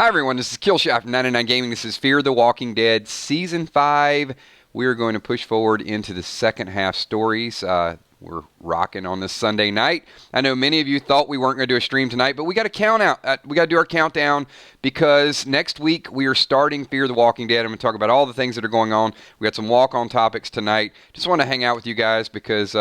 Hi, everyone. This is Killshot from 99 Gaming. This is Fear the Walking Dead Season 5. We're going to push forward into the second half stories. We're rocking on this Sunday night. I know many of you thought we weren't going to do a stream tonight, but we got to count out. We got to do our countdown because next week we are starting Fear the Walking Dead. I'm going to talk about all the things that are going on. We got some walk-on topics tonight. Just want to hang out with you guys because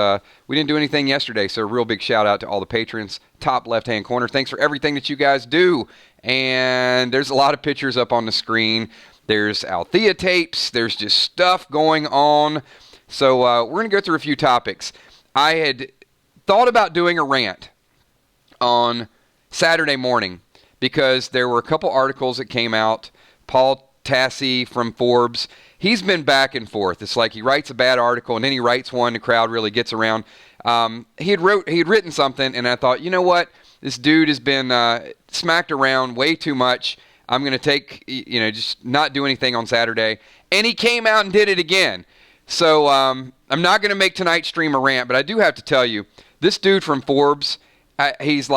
we didn't do anything yesterday. So a real big shout out to all the patrons. Top left-hand corner. Thanks for everything that you guys do. And there's a lot of pictures up on the screen. There's Althea tapes. There's just stuff going on. So we're going to go through a few topics. I had thought about doing a rant on Saturday morning because there were a couple articles that came out. Paul Tassi from Forbes, he's been back and forth. It's like he writes a bad article and then he writes one. The crowd really gets around. He had written something, and I thought, you know what? This dude has been smacked around way too much. I'm going to just not do anything on Saturday. And he came out and did it again. So I'm not going to make tonight's stream a rant, but I do have to tell you, this dude from Forbes, he's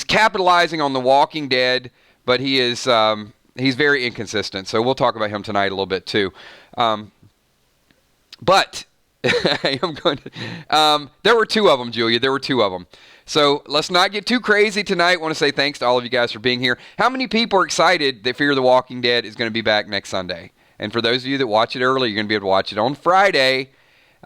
capitalizing on The Walking Dead, but he's very inconsistent. So we'll talk about him tonight a little bit too. But I'm going to. There were two of them, Julia. There were two of them. So let's not get too crazy tonight. I want to say thanks to all of you guys for being here. How many people are excited that Fear the Walking Dead is going to be back next Sunday? And for those of you that watch it early, you're going to be able to watch it on Friday.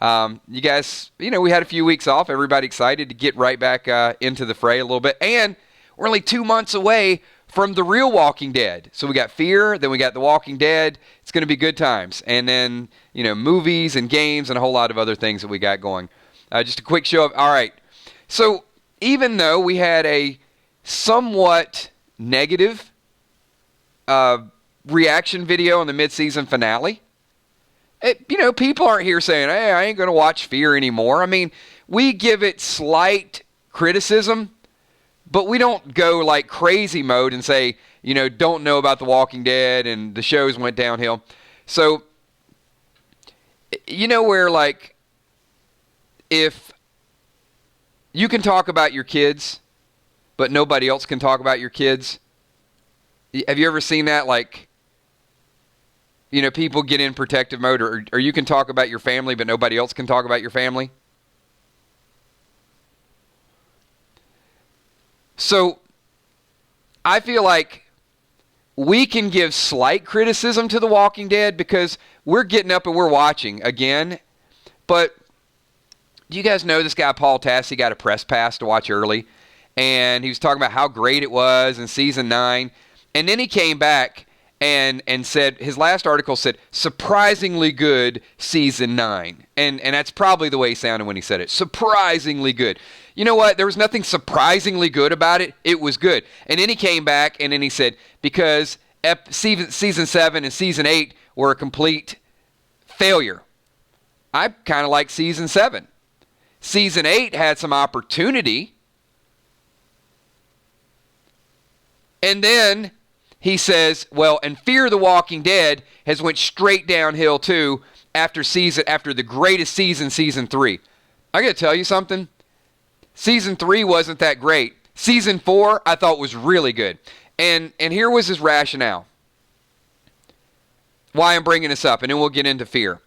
You guys, we had a few weeks off. Everybody excited to get right back into the fray a little bit. And we're only 2 months away from the real Walking Dead. So we got Fear, then we got The Walking Dead. It's going to be good times. And then, movies and games and a whole lot of other things that we got going. Just a quick show of, all right. So even though we had a somewhat negative reaction video on the mid-season finale, people aren't here saying, hey, I ain't going to watch Fear anymore. I mean, we give it slight criticism, but we don't go like crazy mode and say, don't know about The Walking Dead and the shows went downhill. So, where like, if you can talk about your kids, but nobody else can talk about your kids. Have you ever seen that? Like, people get in protective mode, or you can talk about your family, but nobody else can talk about your family. So I feel like we can give slight criticism to The Walking Dead because we're getting up and we're watching again. But do you guys know this guy Paul Tassi got a press pass to watch early? And he was talking about how great it was in season 9. And then he came back and said, his last article said, surprisingly good season 9. And that's probably the way he sounded when he said it. Surprisingly good. You know what? There was nothing surprisingly good about it. It was good. And then he came back and then he said, because season 7 and season 8 were a complete failure. I kind of like season 7. Season 8 had some opportunity. And then he says, well, and Fear the Walking Dead has went straight downhill too after the greatest season 3. I got to tell you something. Season 3 wasn't that great. Season 4 I thought was really good. And here was his rationale. Why I'm bringing this up, and then we'll get into Fear.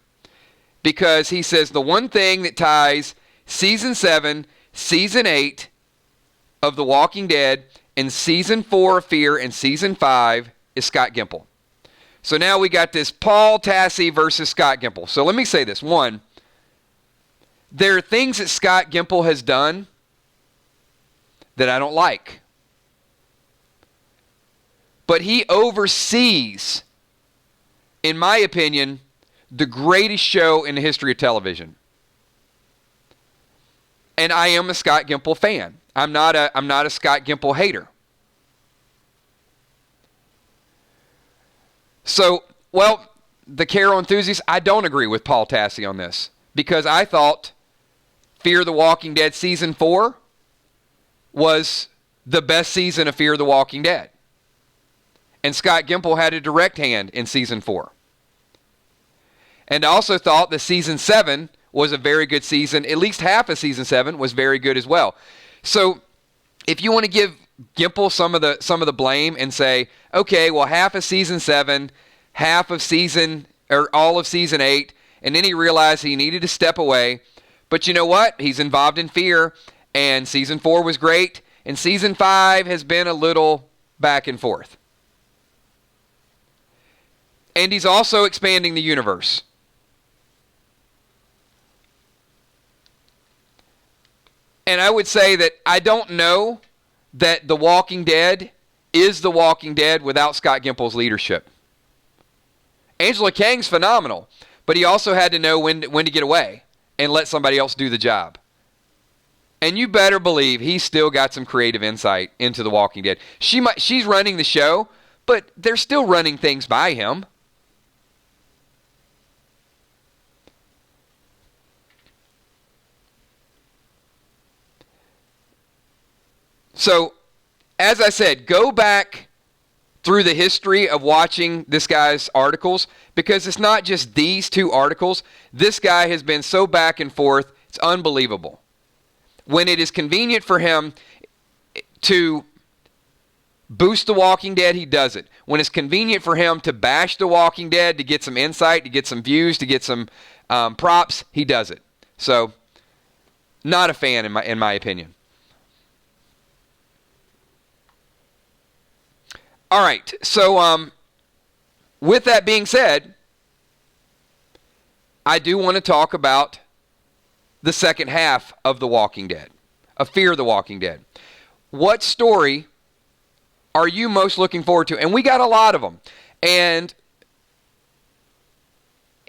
Because he says the one thing that ties Season 7, Season 8 of The Walking Dead, and Season 4 of Fear, and Season 5 is Scott Gimple. So now we got this Paul Tassi versus Scott Gimple. So let me say this. One, there are things that Scott Gimple has done that I don't like. But he oversees, in my opinion, the greatest show in the history of television. And I am a Scott Gimple fan. I'm not a Scott Gimple hater. So, well, the Carol enthusiasts, I don't agree with Paul Tassi on this. Because I thought Fear the Walking Dead Season 4 was the best season of Fear the Walking Dead. And Scott Gimple had a direct hand in Season 4. And I also thought that Season 7 was a very good season. At least half of Season 7 was very good as well. So if you want to give Gimple some of the blame and say, okay, well, half of season 7, half of season, or all of season 8, and then he realized he needed to step away. But you know what? He's involved in Fear, and season 4 was great, and season 5 has been a little back and forth. And he's also expanding the universe. And I would say that I don't know that The Walking Dead is The Walking Dead without Scott Gimple's leadership. Angela Kang's phenomenal, but he also had to know when to get away and let somebody else do the job. And you better believe he's still got some creative insight into The Walking Dead. She's running the show, but they're still running things by him. So, as I said, go back through the history of watching this guy's articles, because it's not just these 2 articles. This guy has been so back and forth, it's unbelievable. When it is convenient for him to boost The Walking Dead, he does it. When it's convenient for him to bash The Walking Dead to get some insight, to get some views, to get some props, he does it. So, not a fan in my opinion. All right, so with that being said, I do want to talk about the second half of The Walking Dead, of Fear the Walking Dead. What story are you most looking forward to? And we got a lot of them. And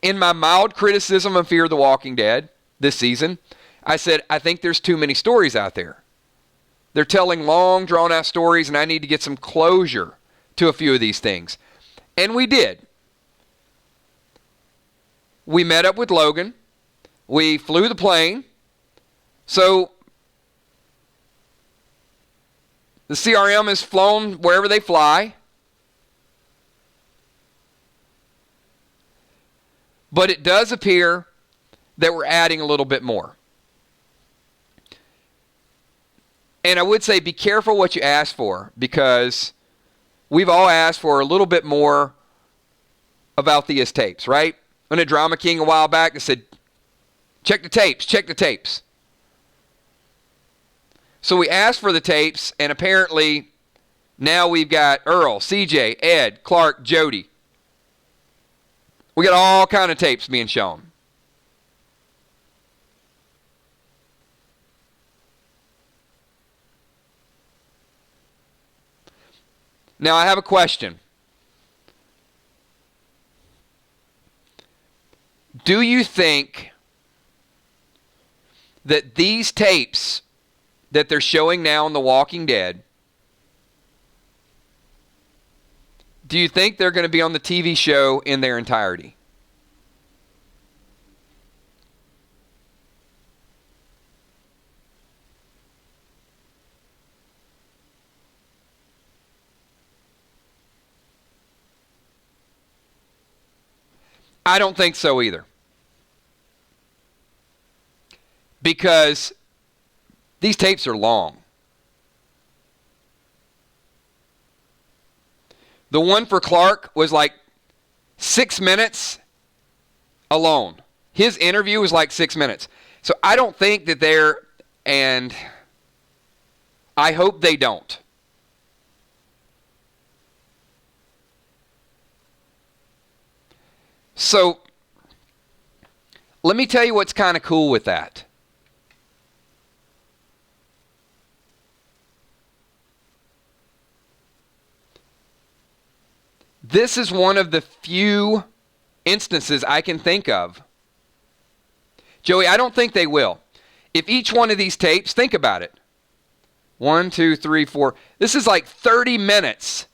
in my mild criticism of Fear the Walking Dead this season, I said, I think there's too many stories out there. They're telling long, drawn-out stories, and I need to get some closure to a few of these things. And we did. We met up with Logan. We flew the plane. So the CRM has flown wherever they fly. But it does appear that we're adding a little bit more. And I would say be careful what you ask for, because we've all asked for a little bit more of Althea's tapes, right? On a Drama King a while back, they said, check the tapes, check the tapes. So we asked for the tapes, and apparently now we've got Earl, CJ, Ed, Clark, Jody. We got all kind of tapes being shown. Now I have a question. Do you think that these tapes that they're showing now on The Walking Dead, do you think they're going to be on the TV show in their entirety? I don't think so either. Because these tapes are long. The one for Clark was like 6 minutes alone. His interview was like 6 minutes. So I don't think that they're, and I hope they don't. So let me tell you what's kind of cool with that. This is one of the few instances I can think of. Joey, I don't think they will. If each one of these tapes, think about it. 1, 2, 3, 4. This is like 30 minutes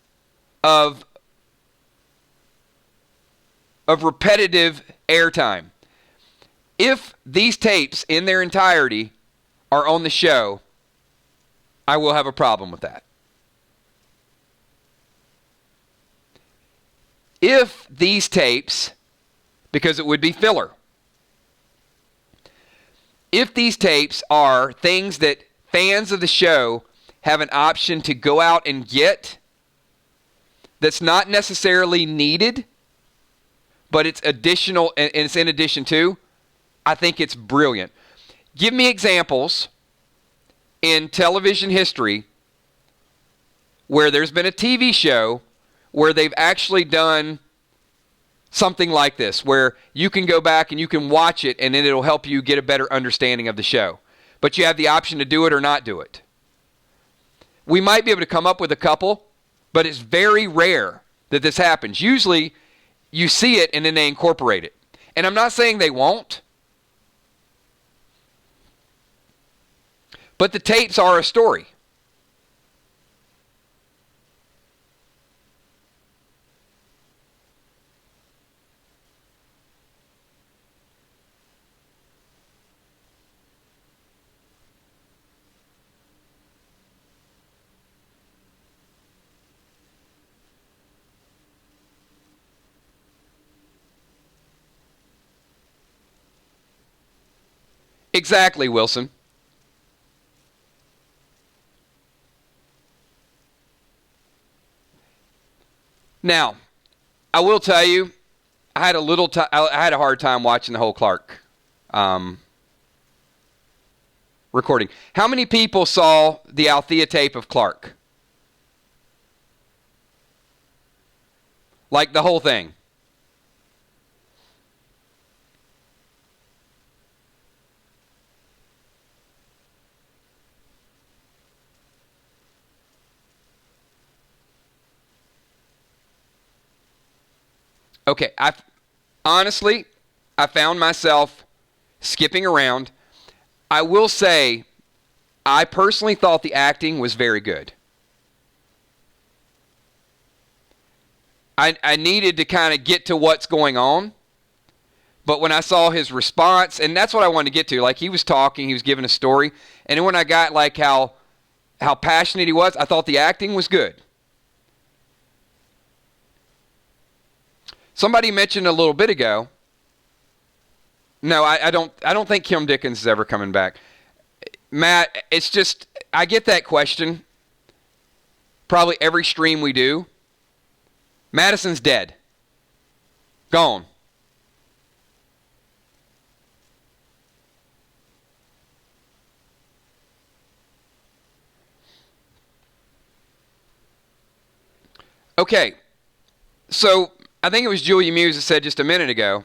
of repetitive airtime. If these tapes in their entirety are on the show, I will have a problem with that. If these tapes, because it would be filler, if these tapes are things that fans of the show have an option to go out and get that's not necessarily needed, but it's additional and it's in addition to, I think it's brilliant. Give me examples in television history where there's been a TV show where they've actually done something like this, where you can go back and you can watch it and then it'll help you get a better understanding of the show. But you have the option to do it or not do it. We might be able to come up with a couple, but it's very rare that this happens. Usually you see it and then they incorporate it. And I'm not saying they won't, but the tapes are a story. Exactly, Wilson. Now, I will tell you, I had a hard time watching the whole Clark recording. How many people saw the Althea tape of Clark? Like the whole thing? Okay, honestly, I found myself skipping around. I will say, I personally thought the acting was very good. I needed to kind of get to what's going on, but when I saw his response, and that's what I wanted to get to, like he was talking, he was giving a story, and then when I got like how passionate he was, I thought the acting was good. Somebody mentioned a little bit ago. No, I don't think Kim Dickens is ever coming back. Matt, it's just, I get that question probably every stream we do. Madison's dead. Gone. Okay, so I think it was Julia Muse that said just a minute ago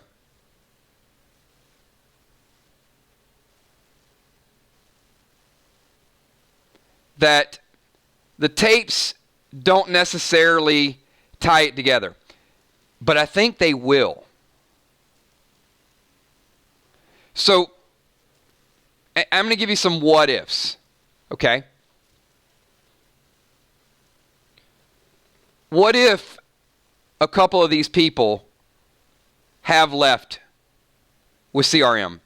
that the tapes don't necessarily tie it together, but I think they will. So I'm going to give you some what ifs, okay? What if a couple of these people have left with CRM?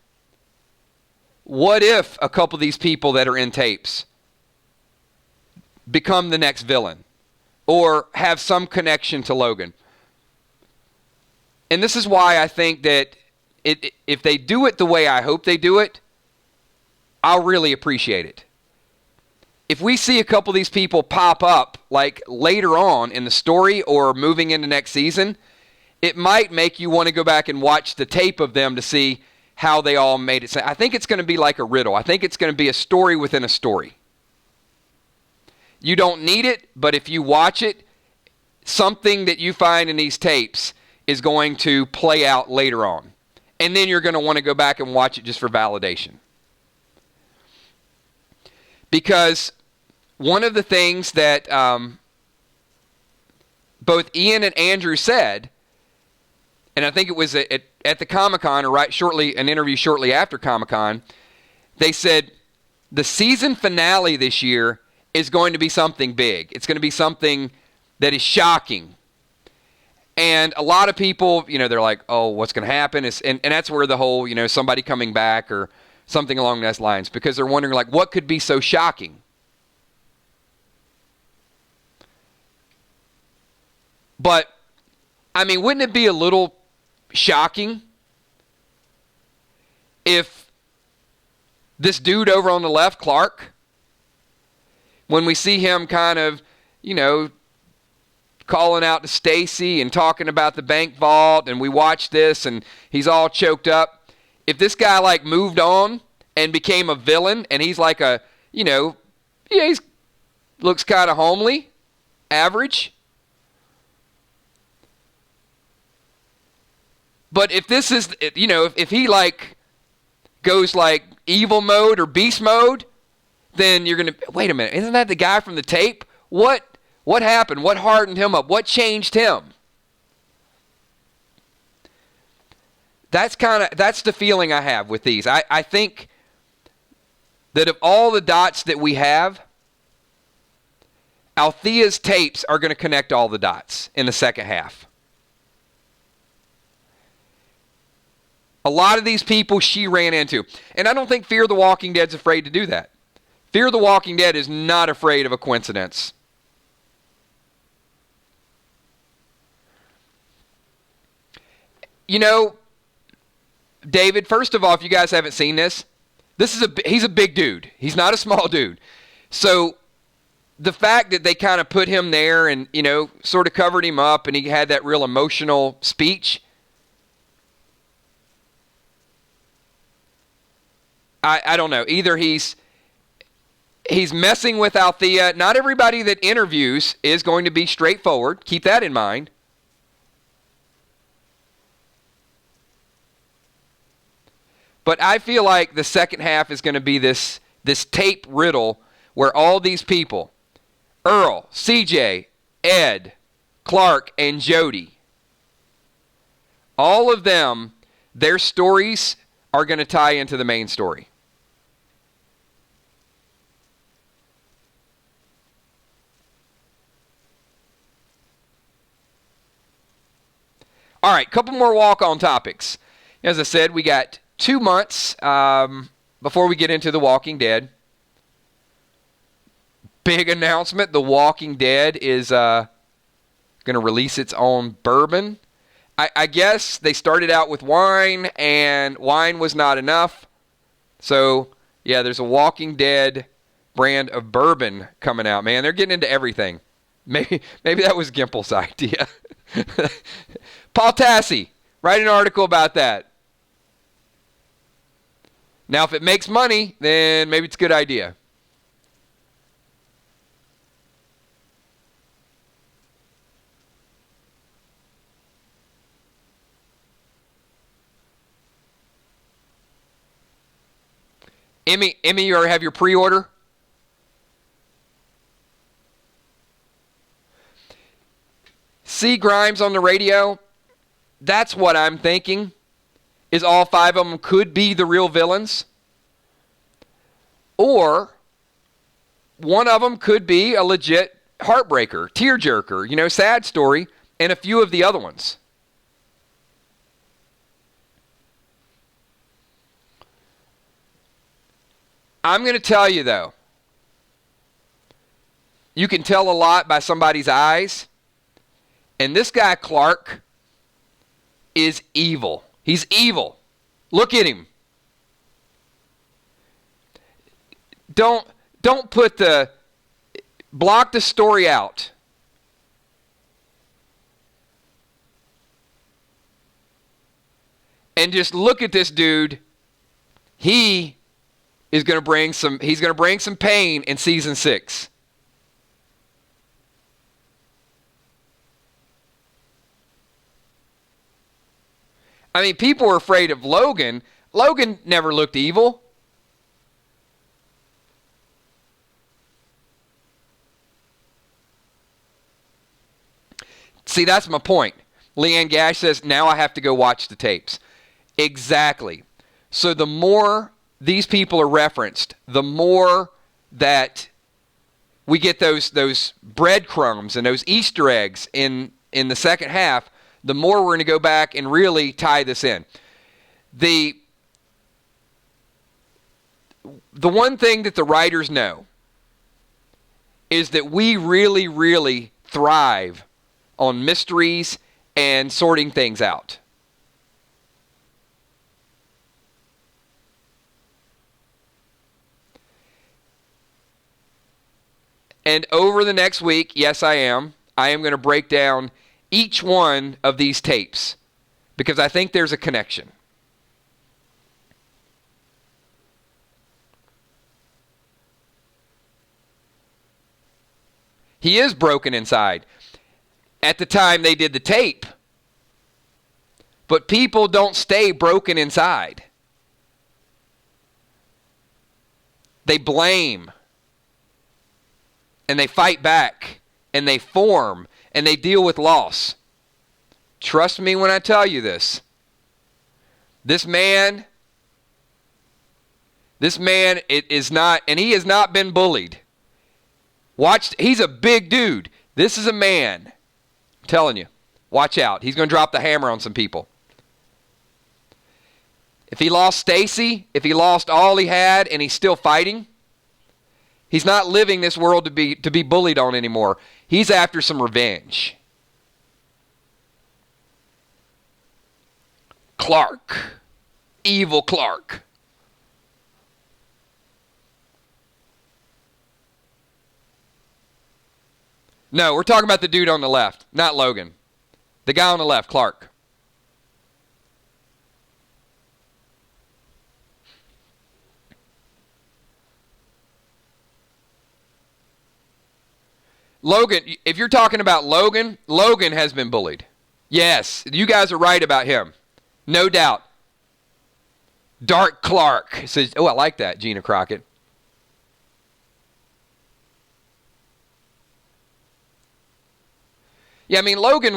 What if a couple of these people that are in tapes become the next villain or have some connection to Logan? And this is why I think that if they do it the way I hope they do it, I'll really appreciate it. If we see a couple of these people pop up like later on in the story or moving into next season, it might make you want to go back and watch the tape of them to see how they all made it. I think it's going to be like a riddle. I think it's going to be a story within a story. You don't need it, but if you watch it, something that you find in these tapes is going to play out later on. And then you're going to want to go back and watch it just for validation. Because one of the things that both Ian and Andrew said, and I think it was at the Comic-Con or an interview shortly after Comic-Con, they said the season finale this year is going to be something big. It's going to be something that is shocking. And a lot of people, they're like, oh, what's going to happen? And that's where the whole, somebody coming back or something along those lines, because they're wondering, like, what could be so shocking? But, wouldn't it be a little shocking if this dude over on the left, Clark, when we see him kind of, calling out to Stacy and talking about the bank vault, and we watch this and he's all choked up. If this guy like moved on and became a villain and he's like he looks kind of homely, average. But if this is, if he like goes like evil mode or beast mode, then you're going to, wait a minute, isn't that the guy from the tape? What happened? What hardened him up? What changed him? That's the feeling I have with these. I think that of all the dots that we have, Althea's tapes are going to connect all the dots in the second half. A lot of these people she ran into. And I don't think Fear the Walking Dead's afraid to do that. Fear the Walking Dead is not afraid of a coincidence. David, first of all, if you guys haven't seen this, he's a big dude. He's not a small dude. So the fact that they kind of put him there and, sort of covered him up and he had that real emotional speech, I don't know. Either he's messing with Althea. Not everybody that interviews is going to be straightforward. Keep that in mind. But I feel like the second half is going to be this tape riddle where all these people, Earl, CJ, Ed, Clark, and Jody, all of them, their stories are going to tie into the main story. All right, couple more walk-on topics. As I said, we got 2 months before we get into The Walking Dead. Big announcement. The Walking Dead is going to release its own bourbon. I guess they started out with wine, and wine was not enough. So, yeah, there's a Walking Dead brand of bourbon coming out. Man, they're getting into everything. Maybe that was Gimple's idea. Paul Tassi, write an article about that. Now, if it makes money, then maybe it's a good idea. Emmy, you already have your pre-order? C. Grimes on the radio, that's what I'm thinking, is all 5 of them could be the real villains. Or one of them could be a legit heartbreaker, tearjerker, sad story, and a few of the other ones. I'm going to tell you, though, you can tell a lot by somebody's eyes. And this guy, Clark, is evil. He's evil. Look at him. Don't block the story out. And just look at this dude. He's going to bring some pain in season 6. I mean, people were afraid of Logan. Logan never looked evil. See, that's my point. Leanne Gash says, now I have to go watch the tapes. Exactly. So the more these people are referenced, the more that we get those breadcrumbs and those Easter eggs in the second half, the more we're going to go back and really tie this in. The one thing that the writers know is that we really, really thrive on mysteries and sorting things out. And over the next week, yes, I am going to break down each one of these tapes because I think there's a connection. He is broken inside. At the time they did the tape. But people don't stay broken inside. They blame. And they fight back. And they form. And they deal with loss. Trust me when I tell you this. This man it is not, and he has not been bullied. He's a big dude. This is a man. I'm telling you. Watch out. He's going to drop the hammer on some people. If he lost Stacy, if he lost all he had and he's still fighting, he's not living this world to be bullied on anymore. He's after some revenge. Clark. Evil Clark. No, we're talking about the dude on the left, not Logan. The guy on the left, Clark. Logan, if you're talking about Logan, Logan has been bullied. Yes, you guys are right about him. No doubt. Dark Clark says, oh, I like that, Gina Crockett. Yeah, I mean, Logan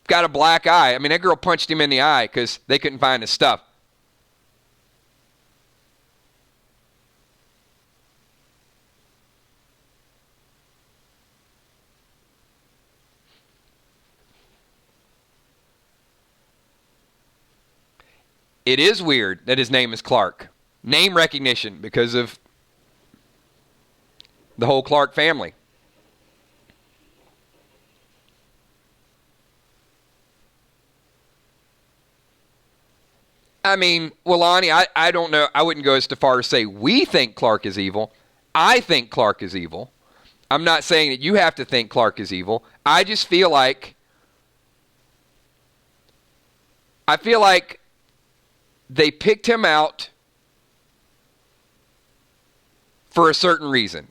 got a black eye. I mean, that girl punched him in the eye because they couldn't find his stuff. It is weird that his name is Clark. Name recognition because of the whole Clark family. I mean, well, Lonnie, I don't know. I wouldn't go as far as say we think Clark is evil. I think Clark is evil. I'm not saying that you have to think Clark is evil. I just feel like they picked him out for a certain reason.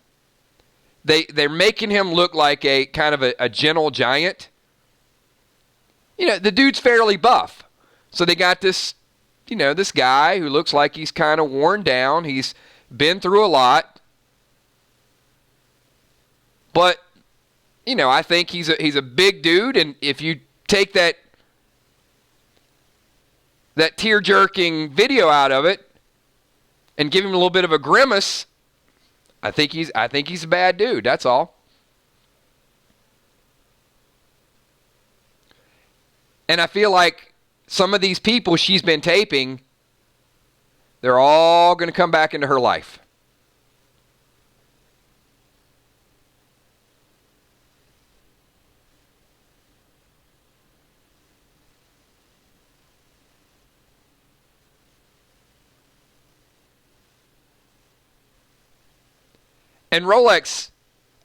They're making him look like a kind of a gentle giant. You know, the dude's fairly buff. So they got this guy who looks like he's kind of worn down. He's been through a lot. But, I think he's a big dude, and if you take that tear-jerking video out of it and give him a little bit of a grimace, I think he's a bad dude, that's all. And I feel like some of these people she's been taping, they're all going to come back into her life. And Rolex,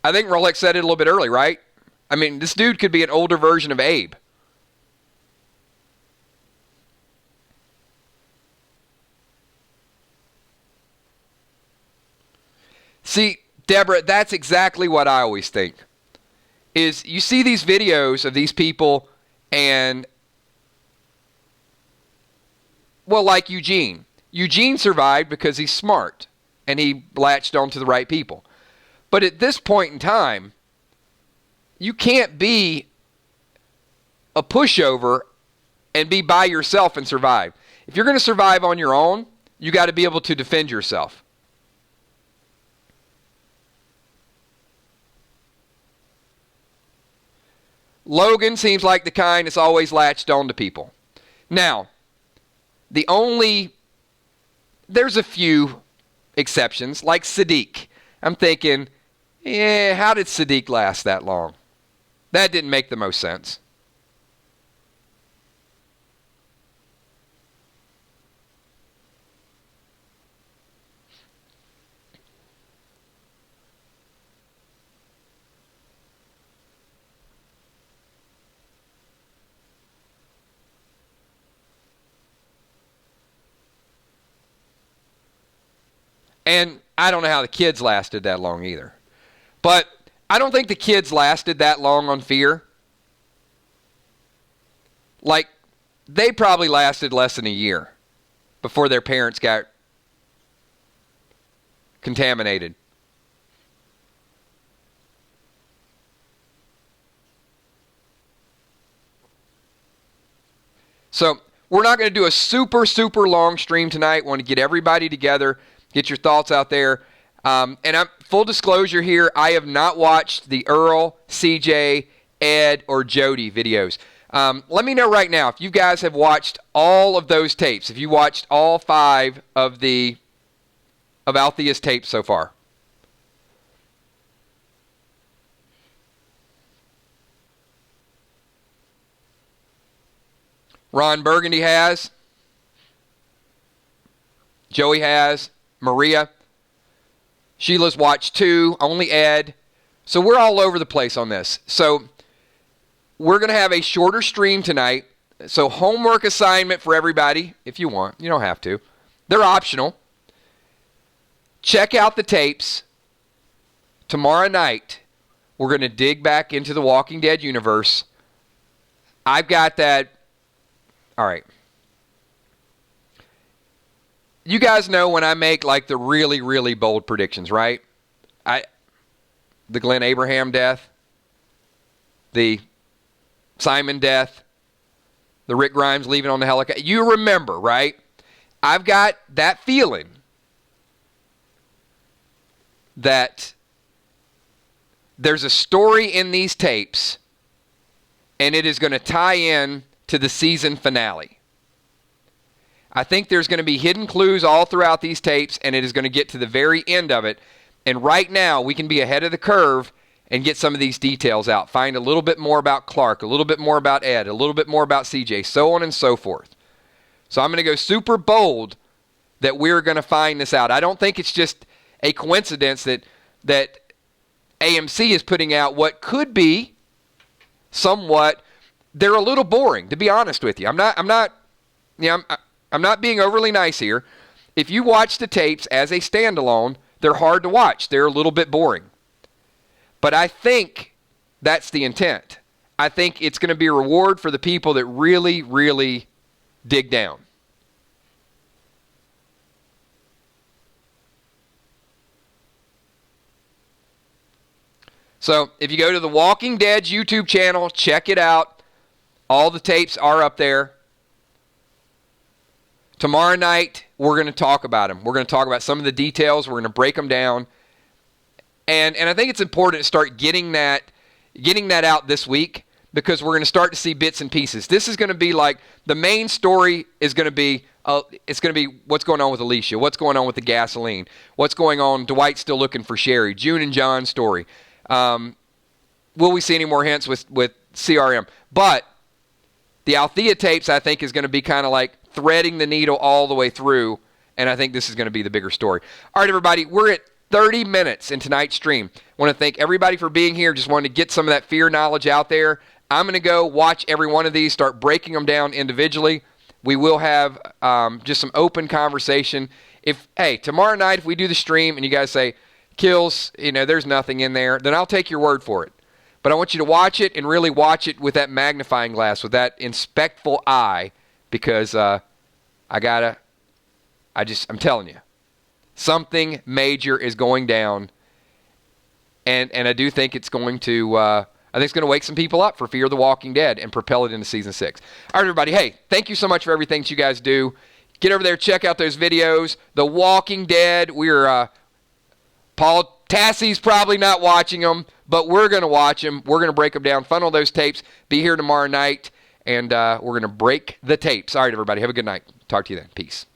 I think Rolex said it a little bit early, right? I mean, this dude could be an older version of Abe. See, Deborah, that's exactly what I always think. Is you see these videos of these people and, well, like Eugene. Eugene survived because he's smart and he latched on to the right people. But at this point in time, you can't be a pushover and be by yourself and survive. If you're going to survive on your own, you got to be able to defend yourself. Logan seems like the kind that's always latched on to people. Now, there's a few exceptions, like Sadiq. I'm thinking, how did Sadiq last that long? That didn't make the most sense. And I don't know how the kids lasted that long either. But I don't think the kids lasted that long on Fear. Like, they probably lasted less than a year before their parents got contaminated. So we're not going to do a super, super long stream tonight. Want to get everybody together, get your thoughts out there. And full disclosure here, I have not watched the Earl, CJ, Ed, or Jody videos. Let me know right now if you guys have watched all of those tapes, if you watched all 5 of Althea's tapes so far. Ron Burgundy has. Joey has. Maria. Sheila's watched 2. Only Ed. So we're all over the place on this. So we're going to have a shorter stream tonight. So homework assignment for everybody, if you want. You don't have to. They're optional. Check out the tapes. Tomorrow night, we're going to dig back into the Walking Dead universe. I've got that. All right. You guys know when I make like the really, really bold predictions, right? The Glenn Abraham death, the Simon death, the Rick Grimes leaving on the helicopter. You remember, right? I've got that feeling that there's a story in these tapes and it is going to tie in to the season finale. I think there's going to be hidden clues all throughout these tapes, and it is going to get to the very end of it. And right now, we can be ahead of the curve and get some of these details out. Find a little bit more about Clark, a little bit more about Ed, a little bit more about CJ, so on and so forth. So I'm going to go super bold that we're going to find this out. I don't think it's just a coincidence that AMC is putting out what could be somewhat. They're a little boring, to be honest with you. I'm not being overly nice here. If you watch the tapes as a standalone, they're hard to watch. They're a little bit boring. But I think that's the intent. I think it's going to be a reward for the people that really, really dig down. So if you go to the Walking Dead's YouTube channel, check it out. All the tapes are up there. Tomorrow night, we're going to talk about them. We're going to talk about some of the details. We're going to break them down. And I think it's important to start getting that out this week, because we're going to start to see bits and pieces. This is going to be like, the main story is going to be, it's going to be what's going on with Alicia, what's going on with the gasoline, what's going on, Dwight still looking for Sherry, June and John's story. Will we see any more hints with CRM? But the Althea tapes, I think, is going to be kind of like threading the needle all the way through, and I think this is going to be the bigger story. All right, everybody, we're at 30 minutes in tonight's stream. I want to thank everybody for being here. Just wanted to get some of that fear knowledge out there. I'm going to go watch every one of these, start breaking them down individually. We will have just some open conversation. Tomorrow night, if we do the stream and you guys say, Kills, there's nothing in there, then I'll take your word for it. But I want you to watch it and really watch it with that magnifying glass, with that inspectful eye, because I'm telling you, something major is going down, and I do think it's going to wake some people up for Fear the Walking Dead and propel it into Season 6. All right, everybody, hey, thank you so much for everything that you guys do. Get over there, check out those videos. The Walking Dead, Paul Tassie's probably not watching them, but we're going to watch them. We're going to break them down, funnel those tapes, be here tomorrow night, and we're going to break the tapes. All right, everybody, have a good night. Talk to you then. Peace.